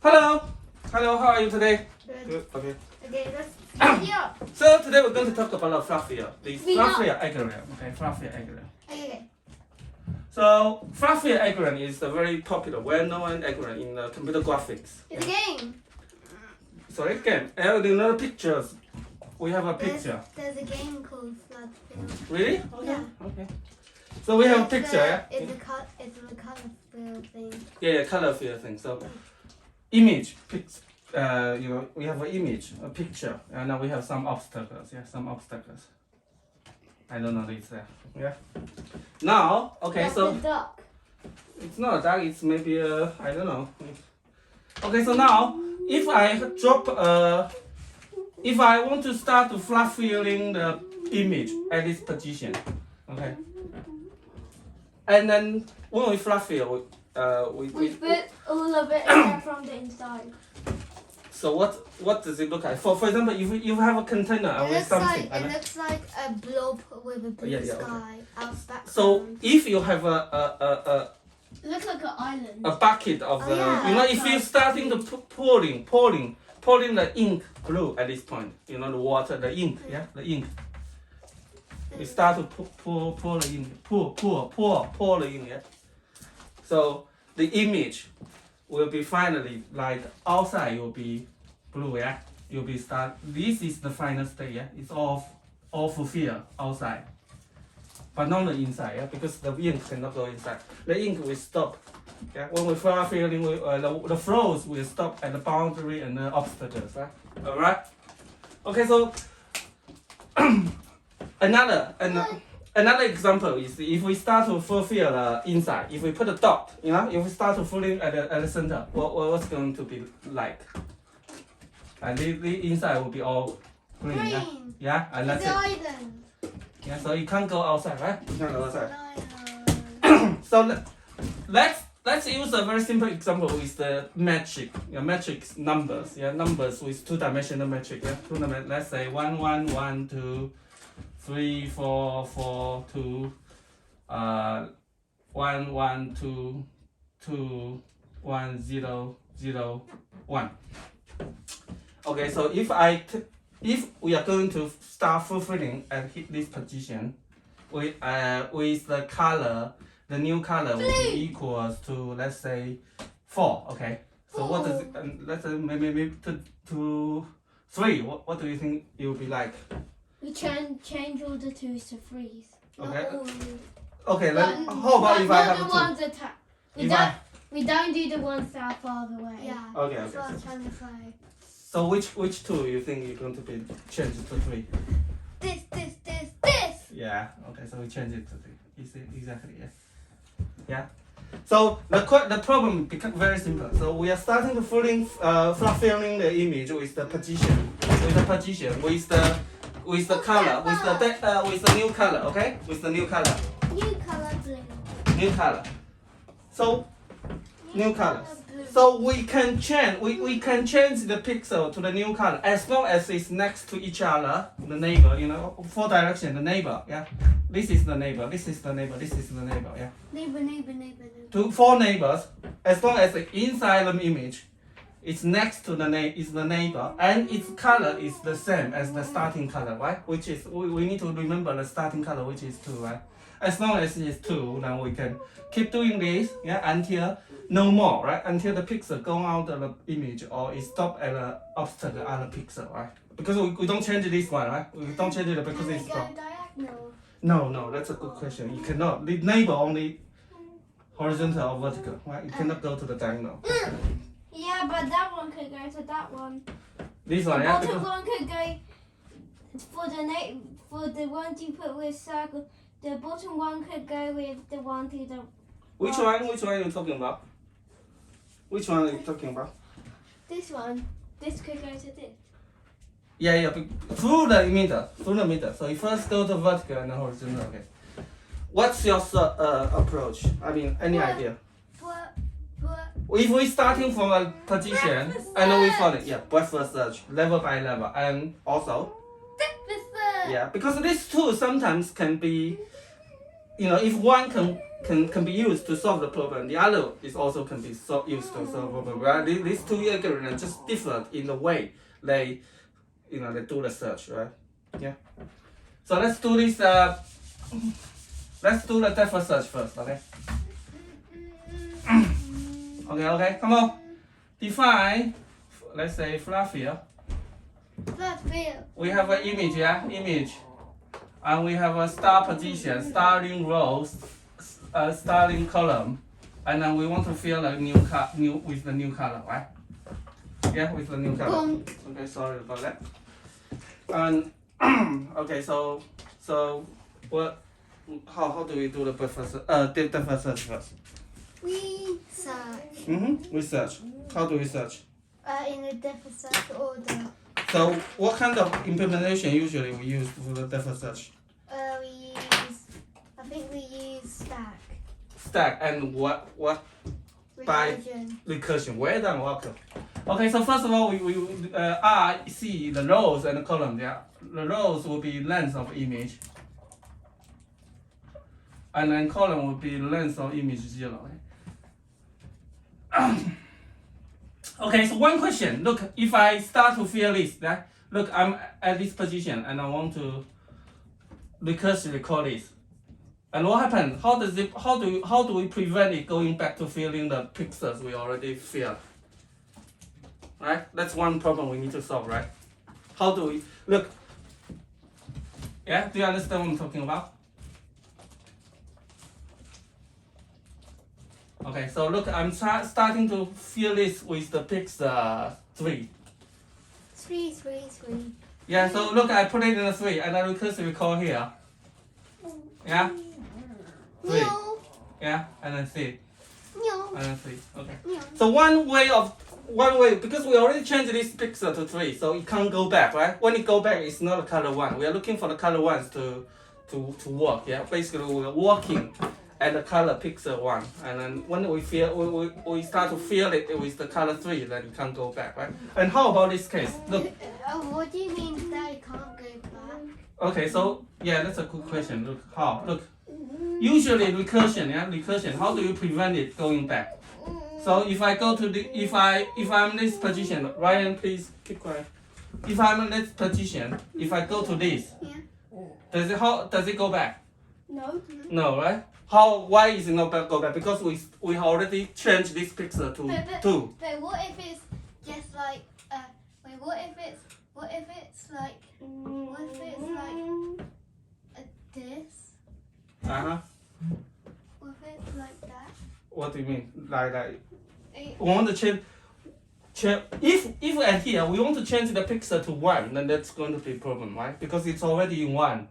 Hello. Hello, how are you today? Good. Okay. Okay, let's video. So today we're going to talk about fluffier. The We know. fluffier agrarian. Okay, fluffier agrarian. Okay. So fluffier agrarian is a very popular, well-known agrarian in computer graphics. It's a game. Sorry, game. In the pictures, we have a picture. There's a game called Floodfield. Really? Okay. Yeah. Okay. So we have a picture. Yeah. It's a color field thing. Yeah, color field thing. So image, we have an image, a picture, and now we have some obstacles. Yeah, some obstacles. I don't know this. Yeah. Now, okay, That's so a duck. it's not a duck. It's maybe a I don't know. Okay, so now if I drop if I want to start to fluff filling the image at this position, okay, and then when we fluff fill, We put all of it except from the inside. So what does it look like? For example, if you have a container with something. It looks like a blob with a blue sky out back. So if you have a It looks like an island. a bucket of the, yeah, if you're starting to pouring the ink blue at this point, the water, the ink, the ink. We start to pour the ink, pour the ink, yeah. So the image will be finally like outside will be blue, yeah. You'll be start. This is the final state, yeah. It's all fulfilled outside, but not the inside, yeah, because the ink cannot go inside. The ink will stop. Yeah, when we start filling, the flows will stop at the boundary and the obstacles, right? All right. Okay, so another example is if we start to fulfill the inside. If we put a dot, if we start to filling at the center, what's going to be like? And the inside will be all green. Yeah, and that's it's an it. island. Yeah, so you can't go outside, right? You can't go outside. Island. So let's use a very simple example with the metric. Metric numbers. Yeah, numbers with two-dimensional metric. Yeah, let's say 1 1 1 2 3 4 4 2 1 1 2 2 1 0 0 1. Okay, so if we are going to start fulfilling at this position, with the color, the new color will be equals to, let's say, 4. Okay. So what does it? Let's say maybe to 3. What do you think it will be like? We change all the 2s to 3s. Okay. Oh. Okay. How about if I have the a 2? ones that we don't do the ones that are farther away. Yeah. Okay. That's what I Okay. was trying to say. So which 2 you think you're going to be changed to 3? This. Yeah. Okay. So we change it to 3. Exactly. Yeah. Yeah. So the problem becomes very simple. So we are starting to fulfilling the image with the position, with the color, with the new color. Okay. With the new color. New color blue. New color. So new color. Blue. So we can change the pixel to the new color as long as it's next to each other, the neighbor, 4 direction, the neighbor, yeah. This is the neighbor, this is the neighbor, this is the neighbor, yeah. Neighbor. To 4 neighbors, as long as inside the image, it's next to the neighbor, and its color is the same as the starting color, right? Which is we need to remember the starting color, which is 2, right? As long as it's 2, then we can keep doing this, yeah, until no more, right? Until the pixel go out of the image or it stop at the obstacle at the pixel, right? Because we don't change this one, right? We don't change it because it's Can stop. we go diagonal? No, that's a good question. You cannot. The neighbor only horizontal or vertical, right? You cannot go to the diagonal. Yeah, but that one could go to that one. This The one, yeah. bottom Because one could go for the ones you put with circle. The bottom one could go with the one to the. which one are you talking about? Which one are you talking about? This one. This could go to this. Yeah. Through the middle. So you first go to vertical and then horizontal. Okay. What's your approach? I mean, any idea? If we starting from a position and then we follow it, yeah, breadth search, level by level, and also, yeah, because these two sometimes can be if one can be used to solve the problem, the other is also can be used to solve the problem. Right? These two algorithms just differ in the way they do the search, right? Yeah. So let's do this. Let's do the depth search first, okay? Okay, come on. Define, let's say flat field. Flat field. We have an image, yeah, image. And we have a star position, starting rows, starting column. And then we want to fill a with the new color, right? Yeah, with the new color. Okay, sorry about that. And okay, so what? How do we do the depth search first? We search. We search. How do we search? In the depth search order. So what kind of implementation usually we use for the depth search? I think we use stack. Stack and what? By recursion. Well done, welcome. Okay, so first of all, we see the rows and the columns. Yeah, the rows will be length of image, and then column will be length of image 0. Okay, so one question. Look, if I start to fill this, right? Look, I'm at this position and I want to recursively call this. And what happened? How do we prevent it going back to filling the pixels we already filled? Right? That's one problem we need to solve, right? How do we look? Yeah, do you understand what I'm talking about? Okay, so look, I'm starting to fill this with the pixel 3. 3. Yeah, so look, I put it in a 3 and I recursively call here. Yeah? 3. No. Yeah, and then 3. No. And then 3. Okay. No. So one way, because we already changed this pixel to 3, so it can't go back, right? When it go back, it's not a color 1. We are looking for the color 1s to work, yeah? Basically, we are working at the color pixel 1. And then when we start to fill it with the color 3, then it can't go back, right? And how about this case? Look. What do you mean that it can't go back? Okay, so, yeah, that's a good question. Look, how? Look. Usually recursion, how do you prevent it going back? So if I go to if I'm in this position, Ryan, please keep quiet. If I'm in this position, if I go to this, does it go back? No. No, right? Why is it not go back? Because we already changed this pixel to 2. But what if it's just like what if it's like this? Uh-huh. What if it's like that? What do you mean? Like we want to change if at here we want to change the pixel to 1, then that's going to be a problem, right? Because it's already in 1.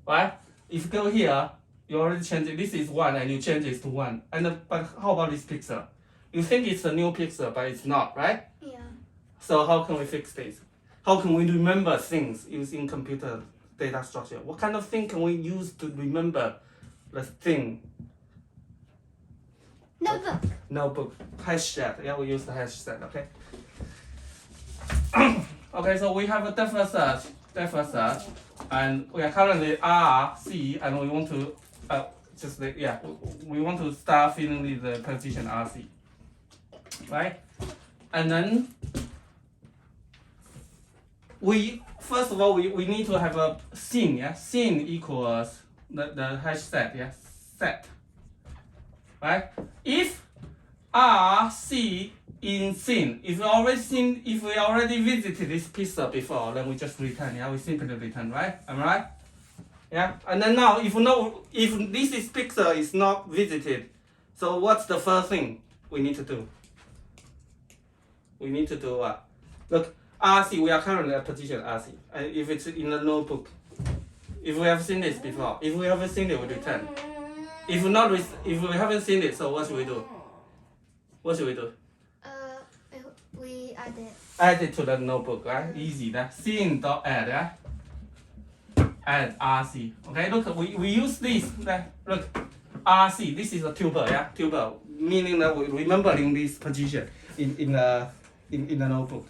Right? If you go here, you already change it. This is 1 and you change it to 1. But how about this pixel? You think it's a new pixel, but it's not, right? Yeah. So how can we fix this? How can we remember things using computer data structure? What kind of thing can we use to remember the thing? Notebook. Hash set. Yeah, we use the hash set, okay? Okay, so we have a depth search, and we are currently RC, and we want to we want to start filling the position RC, right? And then first of all we need to have a scene, yeah. Scene equals the hash set, yeah. Set, right? If RC in scene, if we already visited this pixel before, then we just return, yeah. We simply return, right? Am I right? Yeah. And then now, if this pixel is not visited, so what's the first thing we need to do? We need to do what? Look, RC, we are currently at position RC. And if it's in the notebook, if we have seen this before, if we haven't seen it, we return. If we haven't seen it, so what should we do? What should we do? We add it. Add it to the notebook, right? Easy, that scene.add, yeah? Add RC. Okay, look, we use this. Look, RC. This is a tuple, yeah, tuple, meaning that we're remembering this position in the notebook.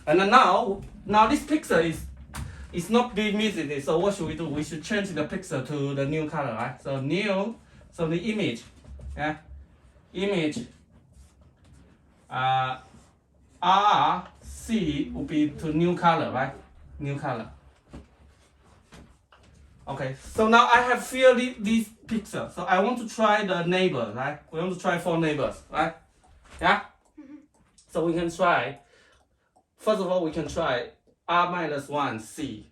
And then now this pixel is it's not being visited. So what should we do? We should change the pixel to the new color, right? So new, so the image, yeah, image, RC will be to new color, right? New color. Okay, so now I have filled these pixels. So I want to try the neighbor, right? We want to try 4 neighbors, right? Yeah? So we can try, first of all, we can try R minus 1 C,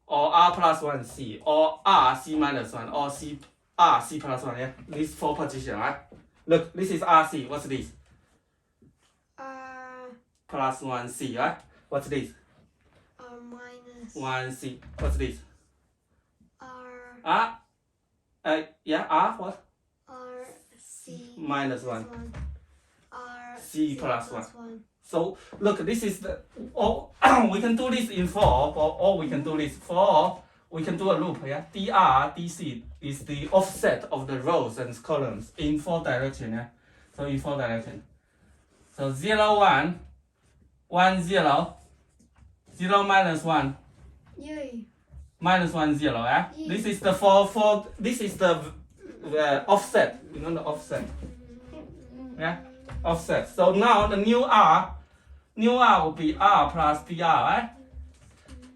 or R plus 1 C, or R C minus 1, or C R C plus 1, yeah? These 4 positions, right? Look, this is RC, what's this? Plus 1 C, right? What's this? Minus 1 C, what's this? R. Yeah, R what? R C Minus 1. R C plus 1. So look, this is the, or we can do this in 4, or we can do this 4. We can do a loop, yeah? DR, DC is the offset of the rows and columns in 4 direction, yeah? So in 4 direction. So 0, 1, 1, 0, 0 minus 1, Yay. minus 1, 0, yeah? Yeah. This is the this is the offset, you know the offset, yeah? Offset. So now the new R will be R plus DR, right?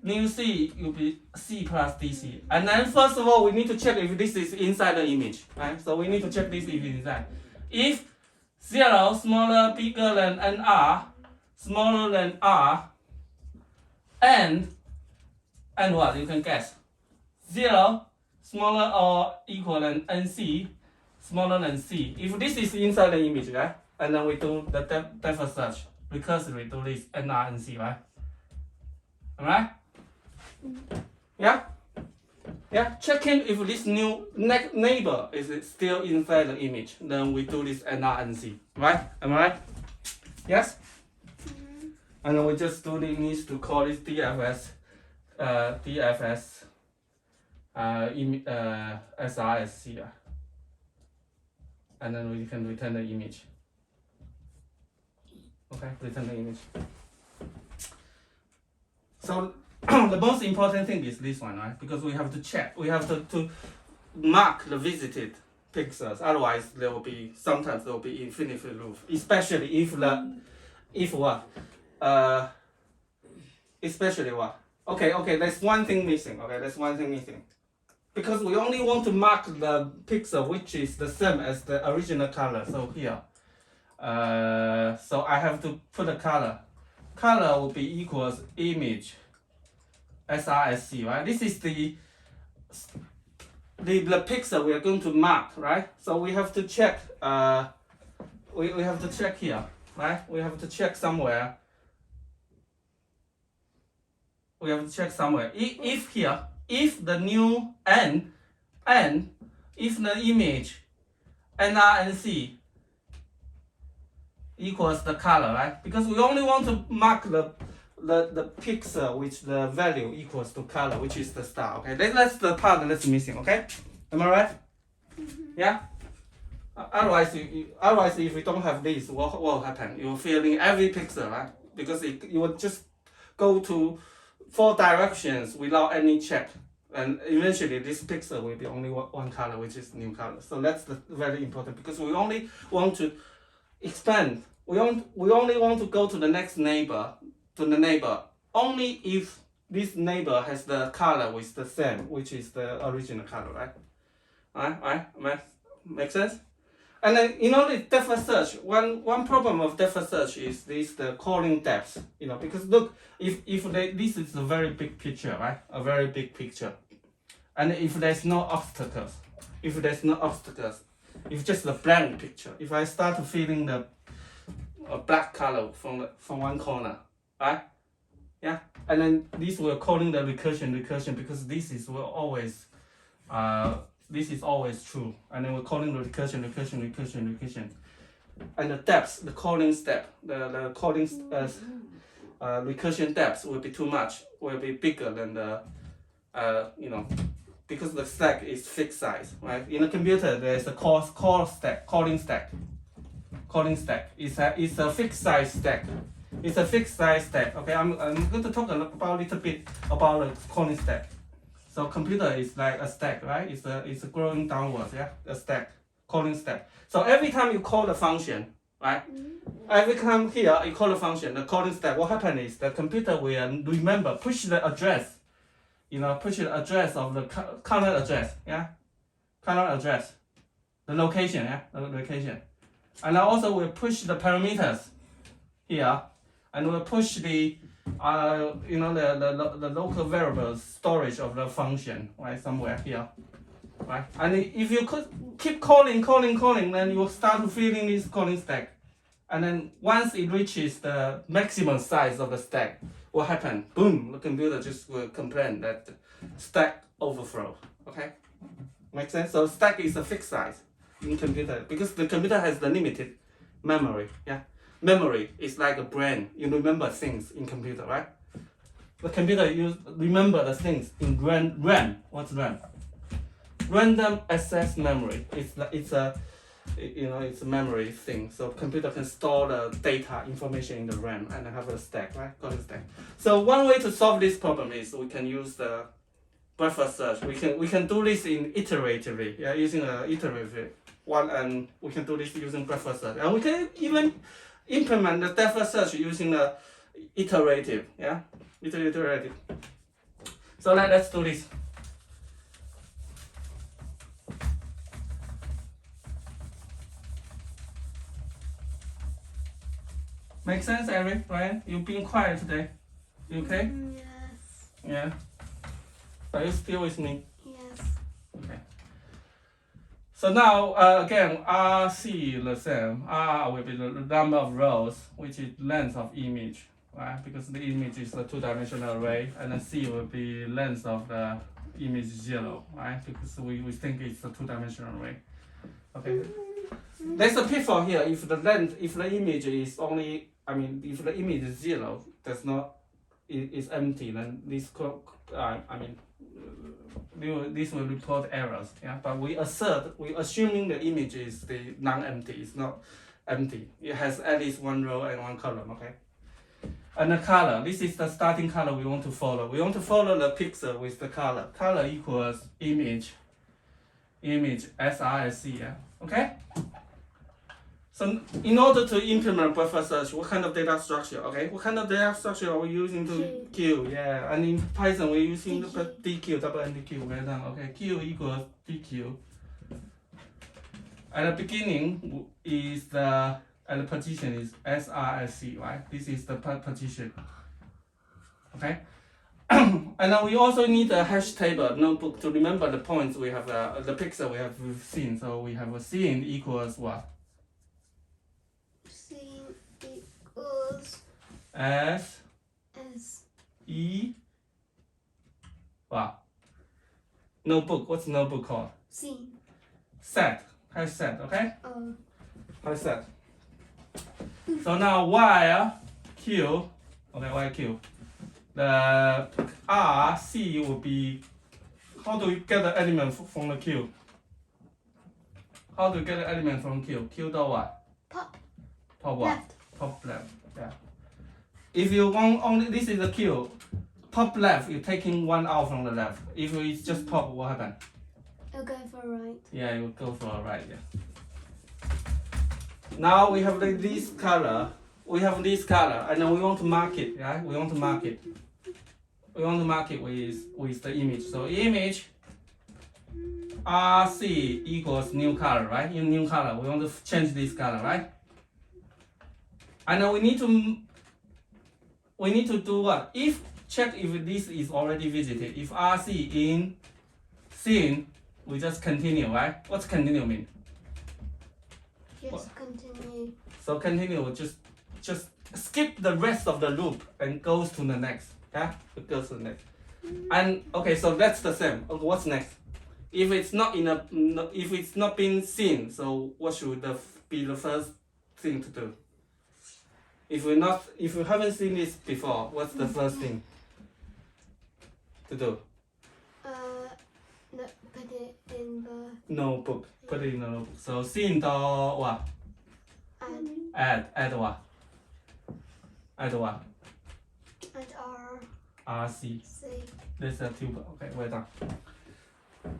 New C will be C plus DC. And then first of all, we need to check if this is inside the image, right? So we need to check this if it's inside. If 0 smaller, bigger than NR, smaller than R, and what? You can guess. 0 smaller or equal than NC, smaller than C. If this is inside the image, right? And then we do the depth search. Recursively do this NR and C, right? Alright? Yeah? Yeah? Checking if this new neighbor is still inside the image. Then we do this NR and C. Right? Am I right? Yes? And then we just do the need to call this DFS SRSC. And then we can return the image. Okay, return the image. So the most important thing is this one, right? Because we have to check, we have to mark the visited pixels. Otherwise, sometimes there will be infinity loop. Especially if what? Especially what? Okay, there's one thing missing. Okay, there's one thing missing. Because we only want to mark the pixel which is the same as the original color. So here. So I have to put a color. Color will be equals image SRSC, right? This is the pixel we are going to mark, right? So we have to check. We have to check here, right? We have to check somewhere. We have to check somewhere. If here, if the new n, if the image NR and C equals the color, right? Because we only want to mark the pixel which the value equals to color, which is the star. Okay, that's the part that's missing. Okay, am I right? Yeah. Otherwise, if we don't have this, what will happen? You're filling every pixel, right? Because you will just go to 4 directions without any check, and eventually this pixel will be only one color, which is new color. So that's very important, because we only want to expand. We only want to go to the next neighbor, only if this neighbor has the color with the same, which is the original color, right? Alright, make sense? And then the depth search. One problem of depth search is the calling depth. Because look, if this is a very big picture, right? A very big picture, and if there's no obstacles, if just a blank picture, if I start filling a black color from one corner, right? Yeah, and then this will calling the recursion, because this is always true, and then we're calling the recursion, and the depth, the calling step, the calling recursion depth will be too much, will be bigger than the because the stack is fixed size, right? In a computer, there is a calling stack. It's a fixed size stack. It's a fixed size stack. Okay, I'm going to talk a little bit about the calling stack. So computer is like a stack, right? It's a growing downwards, yeah, a stack, calling stack. So every time you call the function, right? Every time here you call the function, the calling stack, what happens is the computer will remember, push the address, push the address of the current address, yeah, current address, the location, yeah, the location, and also will push the parameters here, and will push the the local variables storage of the function, right, somewhere here, right? And if you could keep calling, then you will start filling this calling stack. And then once it reaches the maximum size of the stack, what happens? Boom, the computer just will complain that stack overflow, okay? Make sense? So stack is a fixed size in computer because the computer has the limited memory, yeah? Memory is like a brain. You remember things in computer, right? The computer remember the things in RAM. What's RAM? Random access memory. It's a memory thing. So computer can store the data information in the RAM and have a stack, right? Got a stack. So one way to solve this problem is we can use the breadth search. We can do this in iteratively, yeah, using a iterative one, and we can do this using breadth search, and we can even implement the depth search using the iterative, yeah, iterative. So let's do this. Make sense, Eric? Right? You've been quiet today. You okay? Yes. Yeah. Are you still with me? Yes. Okay. So now, again, RC the same. R will be the number of rows, which is length of image, right? Because the image is a two-dimensional array, and then C will be length of the image 0, right? Because we think it's a two-dimensional array. Okay. There's a pitfall here. If the image is only, if the image is 0, is empty, then this this will report errors. Yeah, but we assuming the image is the non-empty. It's not empty. It has at least one row and one column. Okay. And the color. This is the starting color we want to follow. We want to follow the pixel with the color. Color equals image SRSC. Yeah. Okay. So in order to implement buffer search, what kind of data structure? Okay, what kind of data structure are we using to Q? Yeah, and in Python we're using the DQ, double NDQ. Well done. Okay, Q equals DQ. At the beginning is and the partition is SRSC, right? This is the partition. Okay. And then we also need a hash table notebook to remember the points we have, the pixel we have seen. So we have a scene equals what? Scene equals S E what? Notebook. What's notebook called? scene. Set. Hash set. Okay. Hash set. So now while Q. Okay, while Q. The R C will be. How do we get the element from the Q? How do we get the element from Q? Q dot what? Pop Pop what? left. Pop left. Yeah. If you want only this is the Q, pop left, you're taking one out from the left. If it's just pop, what happens? I'll go for right. Yeah, you go for a right. Yeah. Now we have this color. We have this color, and then we want to mark it. Yeah, we want to mark it. We want to mark it with the image. So image RC equals new color, right? In new color, we want to change this color, right? And then we need to do what? Check if this is already visited. If RC in scene, we just continue, right? What's continue mean? Just continue. So continue, just skip the rest of the loop and goes to the next. Yeah, it goes to the next. And okay, so that's the same. Okay, what's next? If it's not being seen, so what should be the first thing to do? If you haven't seen this before, what's the first thing to do? No, put it in the Notebook. Put it in the notebook. So seen the what? Add what? Add what? And RC. C. This is a tuple. Okay, we're done.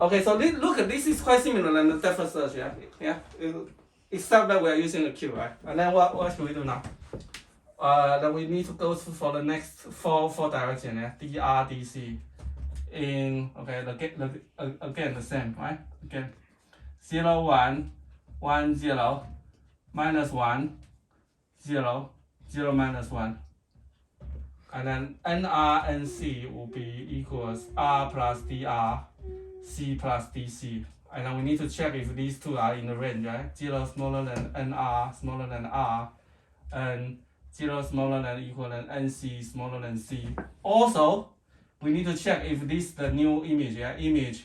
Okay, so look, this is quite similar than the depth search, yeah? Yeah? Except that we are using a queue, right? And then what should we do now? Then we need to go for the next four direction, yeah? DR, DC. Again, the same, right? Again, 0, 1, 1, 0, minus 1, 0, 0, minus 1. And then NR and C will be equals R plus DR, C plus DC. And then we need to check if these two are in the range, right? 0 smaller than NR, smaller than R, and 0 smaller than equal than NC, smaller than C. Also, we need to check if this is the new image, yeah? Image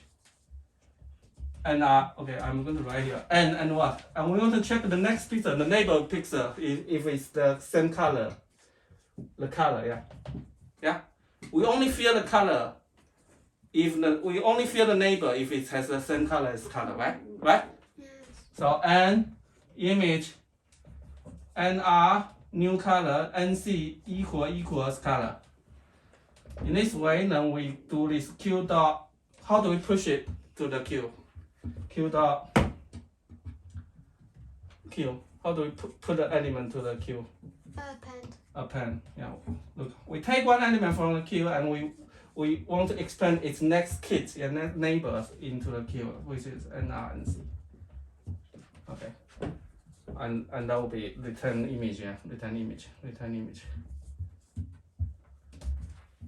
NR, okay, I'm going to write here. And what? And we want to check the next pixel, the neighbor pixel, if it's the same color. The color, yeah. Yeah? We only fill the color we only fill the neighbor if it has the same color as color, right? Right? Yes. So N image NR new color NC equals color. In this way, then we do this Q dot. How do we push it to the Q? Q dot Q. How do we put the element to the Q? Append. Append. Yeah. Look, we take one element from the Q and we want to expand its next kit, neighbors into the Q, which is NR and C. Okay. And that will be return image, yeah. Return image.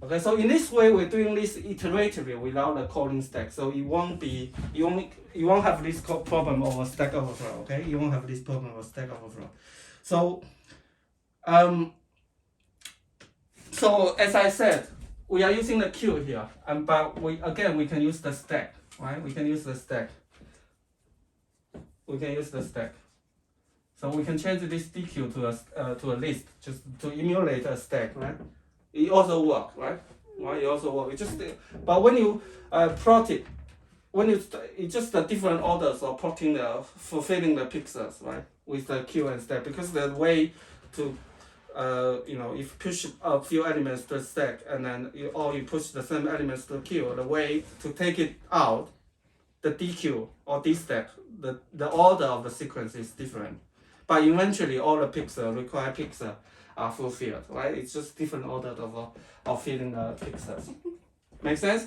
Okay, so in this way we're doing this iteratively without the calling stack. So it won't be you won't have this problem of a stack overflow, okay? You won't have this problem of stack overflow. So so as I said, we are using the queue here, but we can use the stack, right? We can use the stack. So we can change this DQ to a list, just to emulate a stack, right? It also works, right? It also works. But when you plot it, it's just the different orders of plotting fulfilling the pixels, right? With the queue and stack, because the way to if you push a few elements to the stack and then you push the same elements to the queue, the way to take it out, the DQ or D stack, the order of the sequence is different. But eventually all the required pixels are fulfilled, right? It's just different order of filling the pixels. Make sense?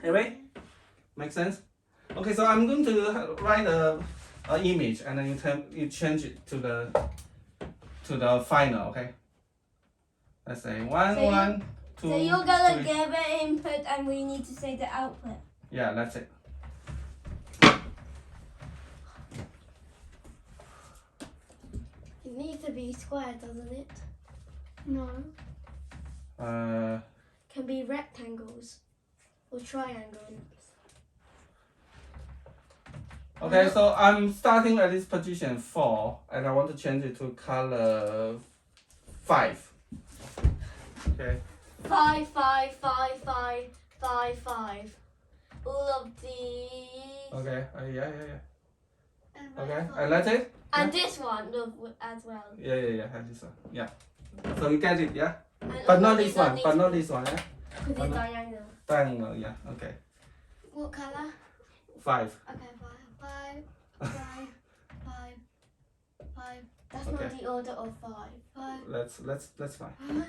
Anyway? Make sense? Okay, so I'm going to write an image and then you change it to the final, okay? Let's say 1, 1, 2. So you're gonna 3. give it input and we need to say the output. Yeah, that's it. It needs to be square, doesn't it? No. Can be rectangles or triangles. Okay, so I'm starting at this position 4 and I want to change it to color 5. Okay. 5, 5, 5, 5, 5, 5. All of these. Okay. Yeah. And Okay. And that's it? And this one as well. Yeah. And this one. Yeah. So you get it, yeah? And But all not of this these one. need But to not be- this one, yeah? Because it's diagonal. Triangle, yeah. Okay. what color? 5. Okay, 5. That's Okay. not the order of 5. 5. Let's find.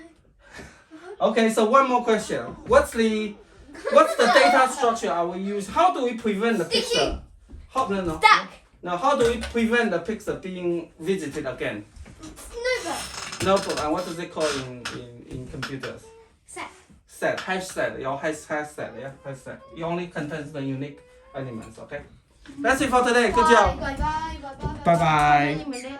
Okay, so one more question. What's the data structure I will use? How do we prevent the pixel? No. Stack. Now, how do we prevent the pixel being visited again? Notebook. And what does it call in computers? Set. Hash set. Your hash set. Yeah, hash set. It only contains the unique elements. Okay. That's it for today. Good job. Bye. Bye bye. Wait a minute.